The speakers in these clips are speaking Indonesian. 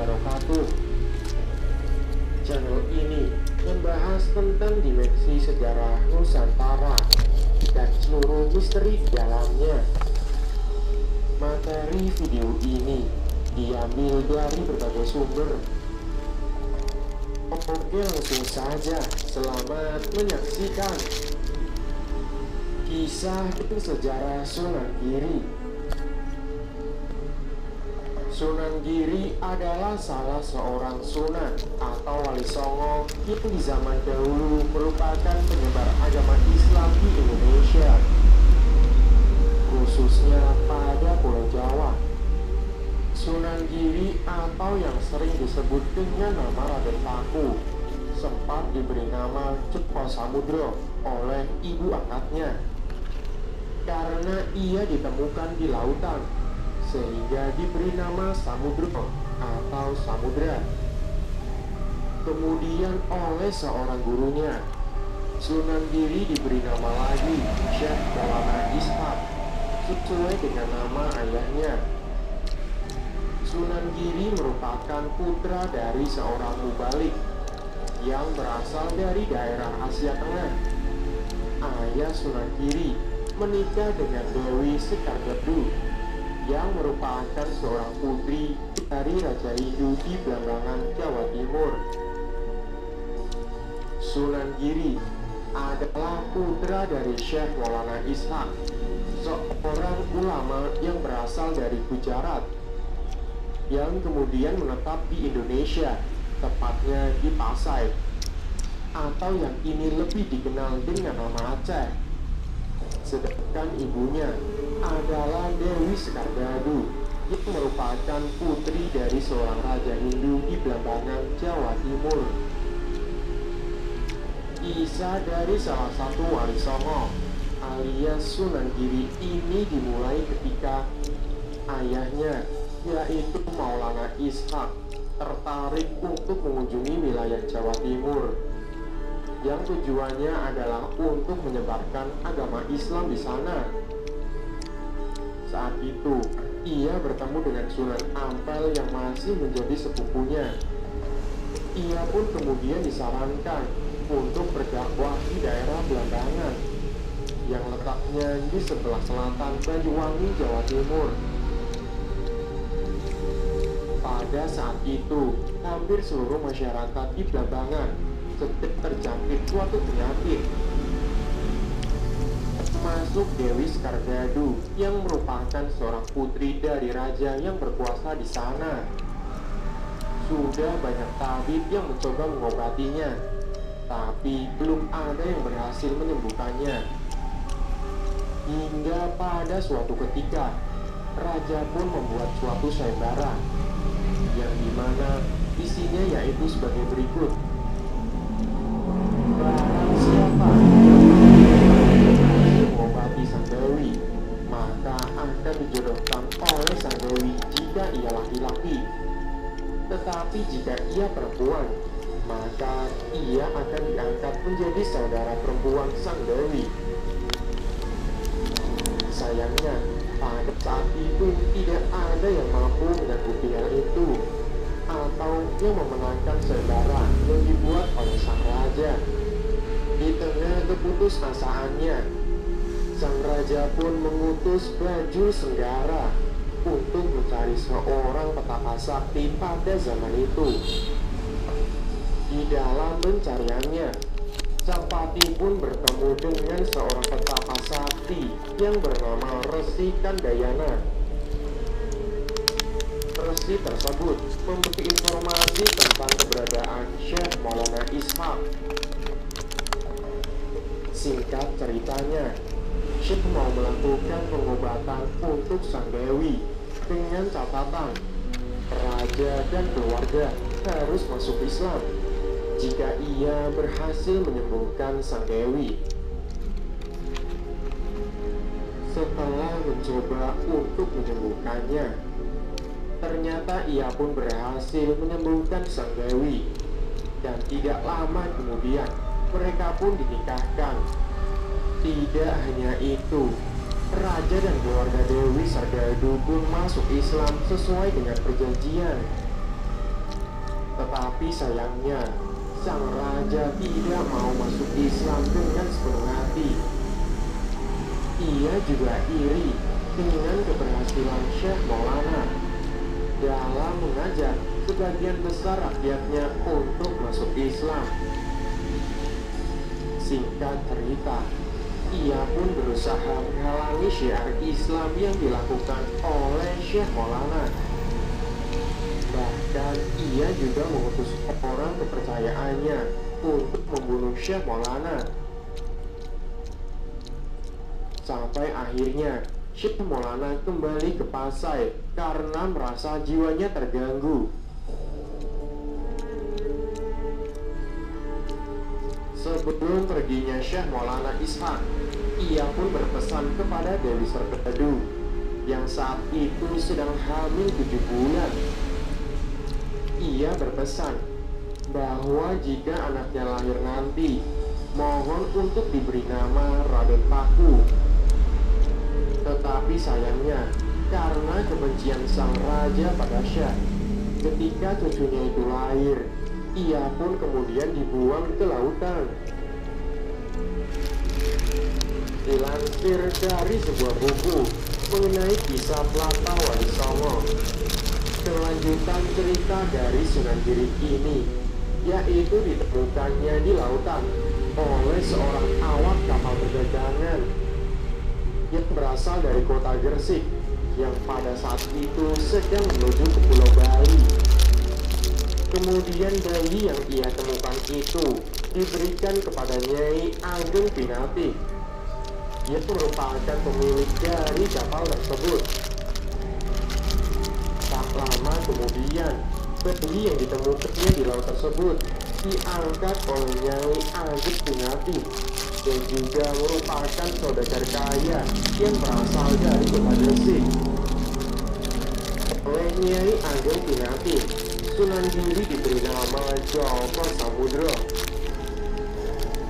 wabarakatuh. Channel ini membahas tentang dimensi sejarah Nusantara dan seluruh misteri di dalamnya. Materi video ini diambil dari berbagai sumber. Oke, langsung saja, selamat menyaksikan kisah dan sejarah Sunan Giri. Sunan Giri adalah salah seorang sunan atau wali songo yang di zaman dahulu merupakan penyebar agama Islam di Indonesia, khususnya pada Pulau Jawa. Sunan Giri atau yang sering disebut dengan nama Raden Paku sempat diberi nama Joko Samudro oleh ibu angkatnya karena ia ditemukan di lautan, sehingga diberi nama Samudro atau Samudra. Kemudian oleh seorang gurunya, Sunan Giri diberi nama lagi Syekh Maulana Ishaq sesuai dengan nama ayahnya. Sunan Giri merupakan putra dari seorang mubalik yang berasal dari daerah Asia Tengah. Ayah Sunan Giri menikah dengan Dewi Sekargadu yang merupakan seorang putri dari Raja Hindu di Blambangan, Jawa Timur. Sunan Giri adalah putra dari Syekh Maulana Ishaq, seorang ulama yang berasal dari Gujarat, yang kemudian menetap di Indonesia, tepatnya di Pasai, atau yang kini lebih dikenal dengan nama Aceh. Sedangkan ibunya adalah Dewi Sekargadu yang merupakan putri dari seorang raja Hindu di Blambangan, Jawa Timur. Kisah dari salah satu wali songo alias Sunan Giri ini dimulai ketika ayahnya, yaitu Maulana Ishaq, tertarik untuk mengunjungi wilayah Jawa Timur yang tujuannya adalah untuk menyebarkan agama Islam di sana. Saat itu, ia bertemu dengan Sunan Ampel yang masih menjadi sepupunya. Ia pun kemudian disarankan untuk berdakwah di daerah Blambangan yang letaknya di sebelah selatan Banyuwangi, Jawa Timur. Pada saat itu, hampir seluruh masyarakat di Blambangan sedang terjangkit suatu penyakit, termasuk Dewi Sekargadu yang merupakan seorang putri dari raja yang berkuasa di sana. Sudah banyak tabib yang mencoba mengobatinya, tapi belum ada yang berhasil menyembuhkannya. Hingga pada suatu ketika, raja pun membuat suatu sayembara yang dimana isinya yaitu sebagai berikut: barang siapa yang mengobati sang Dewi, maka akan dijodohkan oleh sang Dewi jika ia laki-laki. Tetapi jika ia perempuan, maka ia akan diangkat menjadi saudara perempuan sang Dewi. Sayangnya, pada saat itu tidak ada yang mampu menyanggupi hal itu atau yang memenangkan sayembara yang dibuat oleh sang raja. Di tengah keputusasaannya, sang raja pun mengutus Baju Senggara untuk mencari seorang petaka sakti pada zaman itu. Di dalam pencariannya, sang pati pun bertemu dengan seorang petaka sakti yang bernama Resi Kandayana. Resi tersebut memberi informasi tentang keberadaan Syekh Maulana Ishaq. Singkat ceritanya, Syekh mau melakukan pengobatan untuk sang Dewi dengan catatan raja dan keluarga harus masuk Islam jika ia berhasil menyembuhkan sang Dewi. Setelah mencoba untuk menyembuhkannya, ternyata ia pun berhasil menyembuhkan sang Dewi, dan tidak lama kemudian mereka pun dinikahkan. Tidak hanya itu, raja dan keluarga Dewi Sekargadu pun masuk Islam sesuai dengan perjanjian. Tetapi sayangnya, sang raja tidak mau masuk Islam dengan sepenuh hati. Ia juga iri dengan keberhasilan Syekh Maulana dalam mengajak sebagian besar rakyatnya untuk masuk Islam. Singkat cerita, ia pun berusaha menghalangi syiar Islam yang dilakukan oleh Syekh Maulana. Bahkan ia juga mengutus orang kepercayaannya untuk membunuh Syekh Maulana. Sampai akhirnya Syekh Maulana kembali ke Pasai karena merasa jiwanya terganggu. Sebelum perginya Syekh Maulana Ishaq, ia pun berpesan kepada Dewi Serdadu yang saat itu sedang hamil 7 bulan. Ia berpesan bahwa jika anaknya lahir nanti, mohon untuk diberi nama Raden Paku. Tetapi sayangnya, karena kebencian sang raja pada Syekh, ketika cucunya itu lahir, ia pun kemudian dibuang ke lautan. Dilansir dari sebuah buku mengenai kisah Plata Wali Songo, kelanjutan cerita dari Sunan Giri ini yaitu ditemukannya di lautan oleh seorang awak kapal perdagangan yang berasal dari kota Gresik yang pada saat itu sedang menuju ke Pulau Bali. Kemudian bayi yang ia temukan itu diberikan kepada Nyai Ageng Pinati yang merupakan pemilik dari kapal tersebut. Tak lama kemudian, bayi yang ditemukannya di laut tersebut diangkat oleh Nyai Ageng Pinati dan juga merupakan saudagar kaya yang berasal dari kota Gresik. Oleh Nyai Ageng Pinati, Sunan Giri diberi nama Joko Samudro.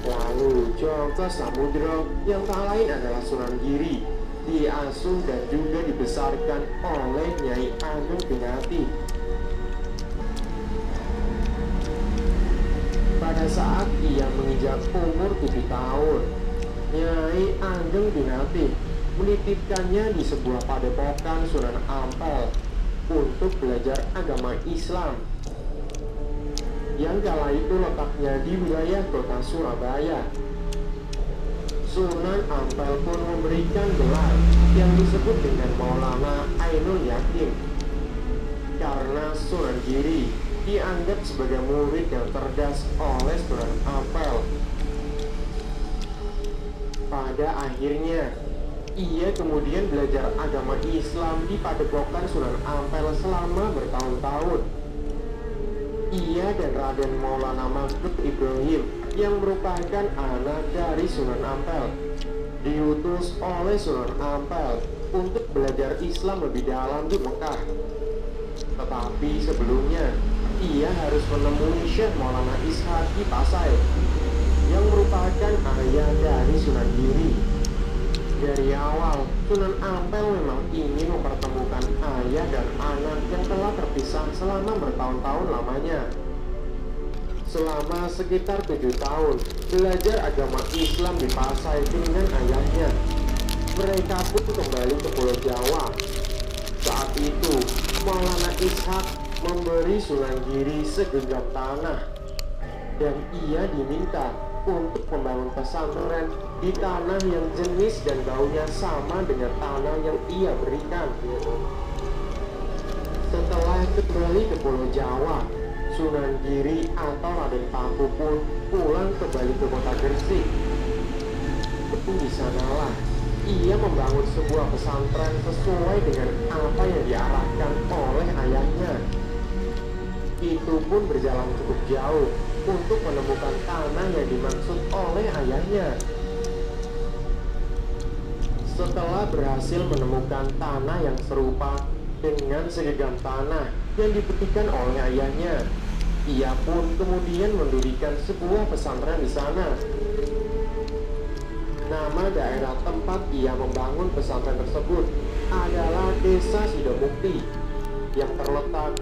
Lalu Joko Samudro yang tak lain adalah Sunan Giri diasuh dan juga dibesarkan oleh Nyai Ageng Pinati. Pada saat ia menginjak umur 7 tahun, Nyai Ageng Pinati menitipkannya di sebuah padepokan Sunan Ampel untuk belajar agama Islam yang kala itu letaknya di wilayah kota Surabaya. Sunan Ampel pun memberikan gelar yang disebut dengan Maulana Ainul Yakin karena Sunan Giri dianggap sebagai murid yang cerdas oleh Sunan Ampel. Pada akhirnya, ia kemudian belajar agama Islam di padepokan Sunan Ampel selama bertahun-tahun. Ia dan Raden Maulana Maghrib Ibrahim yang merupakan anak dari Sunan Ampel diutus oleh Sunan Ampel untuk belajar Islam lebih dalam di Mekah. Tetapi sebelumnya, ia harus menemui Syekh Maulana Ishaq di Pasai yang merupakan ayah dari Sunan Giri. Dari awal, Sunan Ampel memang ingin mempertemukan ayah dan anak yang telah terpisah selama bertahun-tahun lamanya. Selama sekitar 7 tahun belajar agama Islam di Pasai dengan ayahnya, mereka pun kembali ke Pulau Jawa. Saat itu, Maulana Ishaq memberi Sunan Giri segenggam tanah dan ia diminta untuk membangun pesantren di tanah yang jenis dan baunya sama dengan tanah yang ia berikan. Setelah kembali ke Pulau Jawa, Sunan Giri atau Raden Paku pun pulang kembali ke kota Gresik. Di sanalah ia membangun sebuah pesantren sesuai dengan apa yang diarahkan oleh ayahnya. Itu pun berjalan cukup jauh untuk menemukan tanah yang dimaksud oleh ayahnya. Setelah berhasil menemukan tanah yang serupa dengan segenggam tanah yang diberikan oleh ayahnya, ia pun kemudian mendirikan sebuah pesantren di sana. Nama daerah tempat ia membangun pesantren tersebut adalah Desa Sidomukti yang terletak